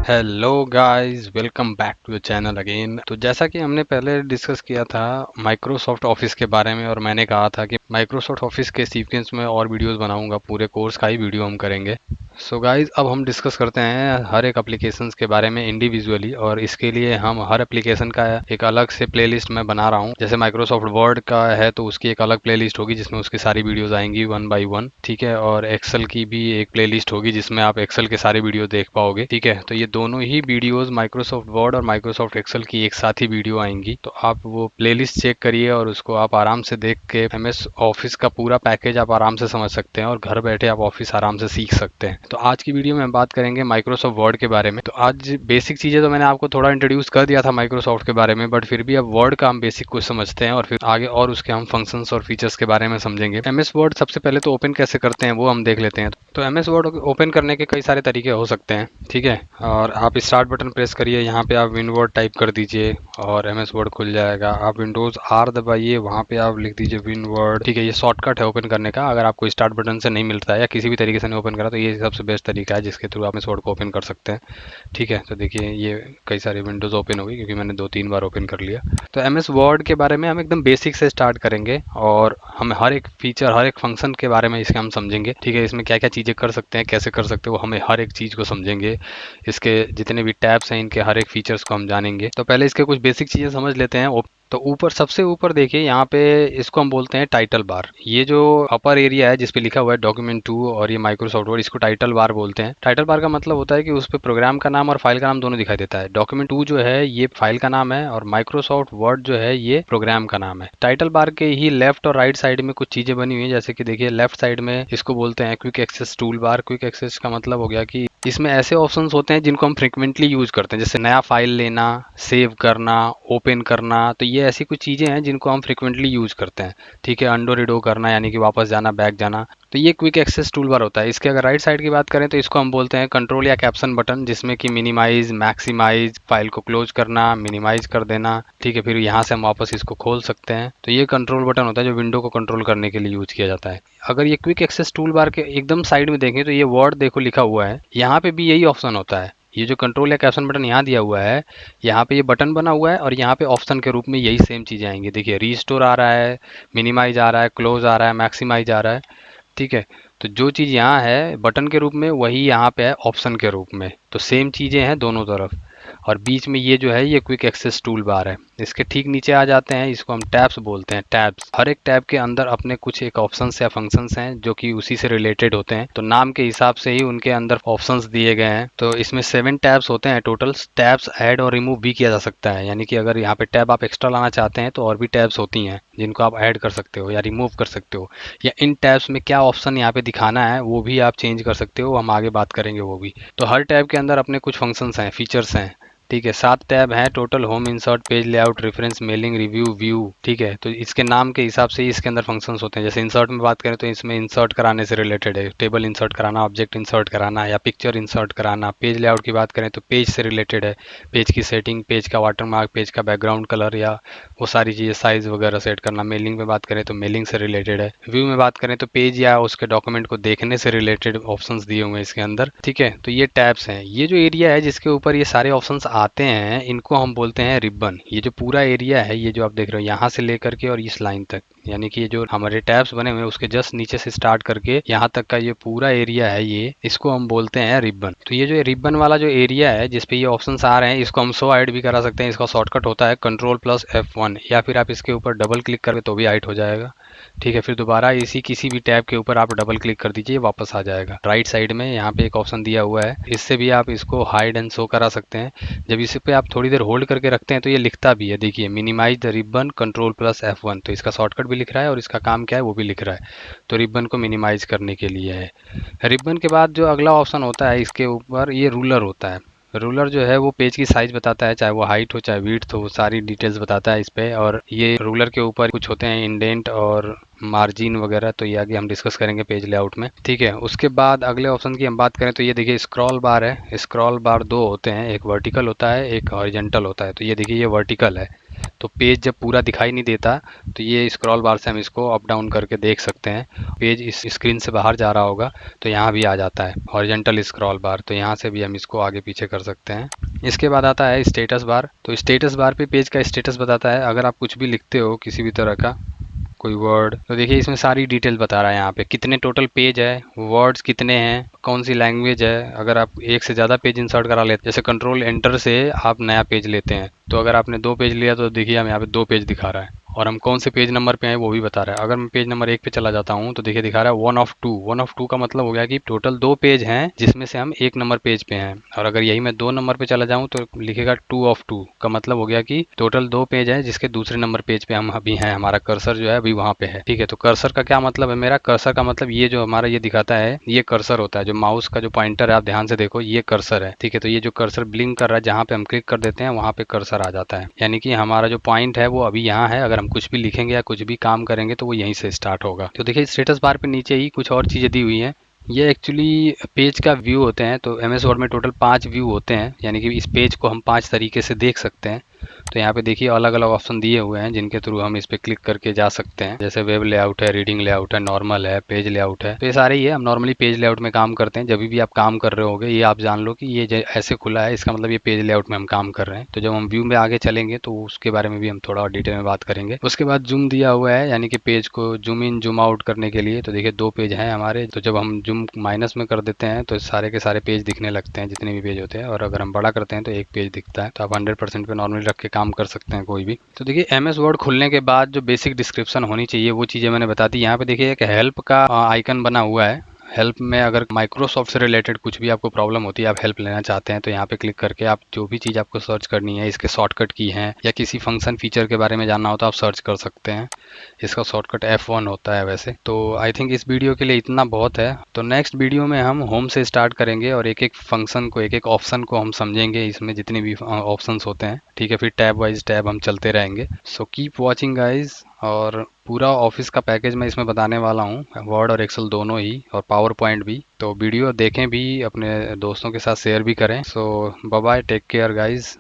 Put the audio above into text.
Hello guys, welcome back to the channel again. तो जैसा कि हमने पहले डिस्कस किया था माइक्रोसॉफ्ट ऑफिस के बारे में, और मैंने कहा था कि माइक्रोसॉफ्ट ऑफिस के सीक्वेंस में और वीडियोस बनाऊंगा, पूरे कोर्स का ही वीडियो हम करेंगे। सो गाइस, अब हम डिस्कस करते हैं हर एक एप्लीकेशंस के बारे में इंडिविजुअली, और इसके लिए हम हर एप्लीकेशन का एक अलग से प्लेलिस्ट मैं बना रहा हूँ। जैसे माइक्रोसॉफ्ट वर्ड का है तो उसकी एक अलग प्लेलिस्ट होगी जिसमें उसकी सारी वीडियोस आएंगी वन बाय वन, ठीक है। और एक्सेल की भी एक प्लेलिस्ट होगी जिसमें आप एक्सेल के सारे वीडियो देख पाओगे, ठीक है। तो ये दोनों ही वीडियोस माइक्रोसॉफ्ट वर्ड और माइक्रोसॉफ्ट एक्सेल की एक साथ ही वीडियो आएंगी। तो आप वो प्लेलिस्ट चेक करिए और उसको आप आराम से देख के एमएस ऑफिस का पूरा पैकेज आप आराम से समझ सकते हैं और घर बैठे आप ऑफिस आराम से सीख सकते हैं। तो आज की वीडियो में हम बात करेंगे माइक्रोसॉफ्ट वर्ड के बारे में। तो आज बेसिक चीज़ें तो मैंने आपको थोड़ा इंट्रोड्यूस कर दिया था माइक्रोसॉफ्ट के बारे में, बट फिर भी अब वर्ड का हम बेसिक कुछ समझते हैं और फिर आगे और उसके हम फंक्शंस और फीचर्स के बारे में समझेंगे। एमएस वर्ड सबसे पहले तो ओपन कैसे करते हैं वो हम देख लेते हैं। तो एमएस वर्ड ओपन करने के कई सारे तरीके हो सकते हैं, ठीक है। और आप स्टार्ट बटन प्रेस करिए, यहाँ पे आप विनवर्ड टाइप कर दीजिए और एमएस वर्ड खुल जाएगा। आप विंडोज आर दबाइए, वहाँ पे आप लिख दीजिए विनवर्ड, ठीक है। ये शॉर्टकट है ओपन करने का। अगर आपको स्टार्ट बटन से नहीं मिलता है या किसी भी तरीके से नहीं ओपन करा तो ये सबसे बेस्ट तरीका है जिसके थ्रू आप एमएस वर्ड को ओपन कर सकते हैं, ठीक है। तो देखिए ये कई सारी विंडोज ओपन हो गई क्योंकि मैंने 2-3 बार ओपन कर लिया। तो एमएस वर्ड के बारे में हम एकदम बेसिक से स्टार्ट करेंगे और हम हर एक फीचर हर एक फंक्शन के बारे में इसके हम समझेंगे, ठीक है। इसमें क्या क्या चीज़ें कर सकते हैं, कैसे कर सकते हैं, वो हमें हर एक चीज़ को समझेंगे। इसके जितने भी टैब्स हैं इनके हर एक फीचर्स को हम जानेंगे। तो पहले इसके कुछ बेसिक चीज़ें समझ लेते हैं। तो ऊपर सबसे ऊपर देखिए, यहाँ पे इसको हम बोलते हैं टाइटल बार। ये जो अपर एरिया है जिस पे लिखा हुआ है डॉक्यूमेंट 2 और ये माइक्रोसॉफ्ट वर्ड, इसको टाइटल बार बोलते हैं। टाइटल बार का मतलब होता है कि उस पे प्रोग्राम का नाम और फाइल का नाम दोनों दिखाई देता है। डॉक्यूमेंट 2 जो है ये फाइल का नाम है और माइक्रोसॉफ्ट वर्ड जो है ये प्रोग्राम का नाम है। टाइटल बार के ही लेफ्ट और राइट साइड में कुछ चीजें बनी हुई है, जैसे कि देखिए लेफ्ट साइड में इसको बोलते हैं quick access toolbar. Quick access का मतलब हो गया कि इसमें ऐसे ऑप्शंस होते हैं जिनको हम फ्रिक्वेंटली यूज करते हैं, जैसे नया फाइल लेना, सेव करना, ओपन करना। तो ये ऐसी कुछ चीज़ें हैं जिनको हम फ्रिक्वेंटली यूज करते हैं, ठीक है। अंडो रिडो करना यानी कि वापस जाना, बैक जाना। तो ये क्विक एक्सेस टूल बार होता है। इसके अगर राइट साइड की बात करें तो इसको हम बोलते हैं कंट्रोल या कैप्शन बटन, जिसमें कि मिनिमाइज, मैक्सिमाइज, फाइल को क्लोज करना, मिनिमाइज कर देना, ठीक है। फिर यहाँ से हम वापस इसको खोल सकते हैं। तो ये कंट्रोल बटन होता है जो विंडो को कंट्रोल करने के लिए यूज किया जाता है। अगर ये क्विक एक्सेस टूल बार के एकदम साइड में देखें तो ये वर्ड देखो लिखा हुआ है, यहाँ पे भी यही ऑप्शन होता है। ये जो कंट्रोल या कैप्शन बटन यहाँ दिया हुआ है, यहाँ पे ये बटन बना हुआ है और यहाँ पे ऑप्शन के रूप में यही सेम चीज़ें आएंगी। देखिए रीस्टोर आ रहा है, मिनिमाइज आ रहा है, क्लोज आ रहा है, मैक्सिमाइज आ रहा है, ठीक है। तो जो चीज़ यहाँ है बटन के रूप में वही यहाँ पे है ऑप्शन के रूप में। तो सेम चीज़ें हैं दोनों तरफ। और बीच में ये जो है ये क्विक एक्सेस टूल बार है। इसके ठीक नीचे आ जाते हैं, इसको हम टैब्स बोलते हैं। टैब्स, हर एक टैब के अंदर अपने कुछ एक ऑप्शंस या फंक्शंस हैं जो कि उसी से रिलेटेड होते हैं। तो नाम के हिसाब से ही उनके अंदर ऑप्शंस दिए गए हैं। तो इसमें 7 टैब्स होते हैं टोटल। टैब्स ऐड और रिमूव भी किया जा सकता है, यानी कि अगर यहाँ पे टैब आप एक्स्ट्रा लाना चाहते हैं तो और भी टैब्स होती हैं जिनको आप ऐड कर सकते हो या रिमूव कर सकते हो, या इन टैब्स में क्या ऑप्शन यहाँ पे दिखाना है वो भी आप चेंज कर सकते हो। हम आगे बात करेंगे वो भी। तो हर टैब के अंदर अपने कुछ फंक्शंस हैं, फीचर्स हैं, ठीक है। 7 टैब हैं total: home, insert, page layout, reference, mailing, review, view, ठीक है। तो इसके नाम के हिसाब से ही इसके अंदर फंक्शंस होते हैं। जैसे इंसर्ट में बात करें तो इसमें इंसर्ट कराने से रिलेटेड है, टेबल इंसर्ट कराना, ऑब्जेक्ट इंसर्ट कराना या पिक्चर इंसर्ट कराना। पेज लेआउट की बात करें तो पेज से रिलेटेड है, पेज की सेटिंग, पेज का वाटरमार्क, पेज का बैकग्राउंड कलर या वो सारी चीज़ें, साइज वगैरह सेट करना। मेलिंग में बात करें तो मेलिंग से रिलेटेड है। व्यू में बात करें तो पेज या उसके डॉक्यूमेंट को देखने से रिलेटेड ऑप्शंस दिए हुए हैं इसके अंदर, ठीक है। तो ये टैब्स हैं। ये जो एरिया है जिसके ऊपर ये सारे ऑप्शंस आते हैं इनको हम बोलते हैं रिबन। ये जो पूरा एरिया है, ये जो आप देख रहे हो यहाँ से लेकर के और इस लाइन तक, यानी कि ये जो हमारे टैब्स बने हुए हैं उसके जस्ट नीचे से स्टार्ट करके यहाँ तक का ये पूरा एरिया है, ये इसको हम बोलते हैं रिबन। तो ये जो रिबन वाला जो एरिया है जिसपे ये ऑप्शंस आ रहे हैं इसको हम शो हाइड भी करा सकते हैं। इसका शॉर्टकट होता है Ctrl+F1, या फिर आप इसके ऊपर डबल क्लिक करके तो भी हाइड हो जाएगा, ठीक है। फिर दोबारा इसी किसी भी टैब के ऊपर आप डबल क्लिक कर दीजिए, वापस आ जाएगा। राइट साइड में यहाँ पे एक ऑप्शन दिया हुआ है, इससे भी आप इसको हाइड एंड शो करा सकते हैं। जब इस पे आप थोड़ी देर होल्ड करके रखते हैं तो ये लिखता भी है, देखिए मिनिमाइज द रिबन Ctrl+F1। तो इसका शॉर्टकट भी लिख रहा है और इसका काम क्या है वो भी लिख रहा है। तो रिबन को मिनिमाइज करने के लिए है। रिबन के बाद जो अगला ऑप्शन होता है इसके ऊपर ये रूलर होता है। रूलर जो है वो पेज की साइज बताता है, चाहे वो हाइट हो चाहे विड्थ हो, वो सारी डिटेल्स बताता है इस पे। और ये रूलर के ऊपर कुछ होते हैं इंडेंट और मार्जिन वगैरह, तो ये आगे हम डिस्कस करेंगे पेज लेआउट में, ठीक है। उसके बाद अगले ऑप्शन की हम बात करें तो ये देखिए स्क्रॉल बार है। स्क्रॉल बार दो होते हैं, एक वर्टिकल होता है एक हॉरिजॉन्टल होता है। तो ये देखिए ये वर्टिकल है, तो पेज जब पूरा दिखाई नहीं देता तो ये स्क्रॉल बार से हम इसको अप डाउन करके देख सकते हैं। पेज इस स्क्रीन से बाहर जा रहा होगा तो यहाँ भी आ जाता है हॉरिजॉन्टल स्क्रॉल बार, तो यहाँ से भी हम इसको आगे पीछे कर सकते हैं। इसके बाद आता है स्टेटस बार। तो स्टेटस बार पे पेज का स्टेटस बताता है। अगर आप कुछ भी लिखते हो किसी भी तरह का कोई वर्ड, तो देखिए इसमें सारी डिटेल बता रहा है यहाँ पे कितने टोटल पेज है, वर्ड्स कितने हैं, कौन सी लैंग्वेज है। अगर आप एक से ज़्यादा पेज इंसर्ट करा लेते हैं, जैसे कंट्रोल एंटर से आप नया पेज लेते हैं, तो अगर आपने 2 पेज लिया तो देखिए हम यहाँ पे 2 पेज दिखा रहा है और हम कौन से पेज नंबर पे हैं वो भी बता रहा है। अगर मैं पेज नंबर 1 पे चला जाता हूँ तो देखिए दिखा रहा है 1 ऑफ 2। 1 ऑफ 2 का मतलब हो गया कि टोटल 2 पेज हैं जिसमें से हम 1 नंबर पेज पे हैं। और अगर यही मैं 2 नंबर पे चला जाऊँ तो लिखेगा 2 ऑफ 2 का मतलब हो गया कि टोटल 2 पेज है जिसके दूसरे नंबर पेज पे हम अभी हैं, हमारा कर्सर जो है अभी वहाँ पे है। ठीक है, तो कर्सर का क्या मतलब है, मेरा कर्सर का मतलब ये जो हमारा ये दिखाता है ये कर्सर होता है। जो माउस का जो पॉइंटर है आप ध्यान से देखो ये कर्सर है। ठीक है, तो ये जो कर्सर ब्लिंक कर रहा है जहाँ पे हम क्लिक कर देते हैं वहाँ पे कर्सर आ जाता है, यानी कि हमारा जो पॉइंट है वो अभी यहाँ है। अगर हम कुछ भी लिखेंगे या कुछ भी काम करेंगे तो वो यहीं से स्टार्ट होगा। तो देखिए स्टेटस बार पे नीचे ही कुछ और चीज़ें दी हुई हैं। ये एक्चुअली पेज का व्यू होते हैं। तो एम एस वर्ड में टोटल 5 व्यू होते हैं, यानी कि इस पेज को हम 5 तरीके से देख सकते हैं। तो यहाँ पे देखिए अलग अलग ऑप्शन दिए हुए हैं जिनके थ्रू हम इस पे क्लिक करके जा सकते हैं। जैसे वेब लेआउट है, रीडिंग लेआउट है, नॉर्मल है, पेज लेआउट है। तो ये सारे ही है। हम नॉर्मली पेज लेआउट में काम करते हैं। जब भी आप काम कर रहे होगे ये आप जान लो कि ये ऐसे खुला है, इसका मतलब ये पेज लेआउट में हम काम कर रहे हैं। तो जब हम व्यू में आगे चलेंगे तो उसके बारे में भी हम थोड़ा और डिटेल में बात करेंगे। उसके बाद जूम दिया हुआ है, यानी कि पेज को जूम इन जूम आउट करने के लिए। तो देखिए 2 पेज हैं हमारे, तो जब हम जूम माइनस में कर देते हैं तो सारे के सारे पेज दिखने लगते हैं जितने भी पेज होते हैं, और अगर हम बड़ा करते हैं तो एक पेज दिखता है। तो आप 100% पे नॉर्मली रख के काम कर सकते हैं कोई भी। तो देखिए एम एस वर्ड खुलने के बाद जो बेसिक डिस्क्रिप्शन होनी चाहिए वो चीज़ें मैंने बता दी। यहाँ पे देखिए एक हेल्प का आइकन बना हुआ है। हेल्प में अगर माइक्रोसॉफ्ट से रिलेटेड कुछ भी आपको प्रॉब्लम होती है, आप हेल्प लेना चाहते हैं, तो यहाँ पे क्लिक करके आप जो भी चीज़ आपको सर्च करनी है, इसके शॉर्टकट की हैं या किसी फंक्शन फीचर के बारे में जानना हो तो आप सर्च कर सकते हैं। इसका शॉर्टकट F1 होता है वैसे। तो आई थिंक इस वीडियो के लिए इतना बहुत है। तो नेक्स्ट वीडियो में हम होम से स्टार्ट करेंगे और एक एक फंक्शन को, एक एक ऑप्शन को हम समझेंगे, इसमें जितने भी ऑप्शंस होते हैं। ठीक है, फिर टैब वाइज टैब हम चलते रहेंगे। So keep watching guys. और पूरा ऑफिस का पैकेज मैं इसमें बताने वाला हूँ, वर्ड और एक्सेल दोनों ही, और पावर पॉइंट भी। तो वीडियो देखें भी, अपने दोस्तों के साथ शेयर भी करें। So bye bye, take care guys.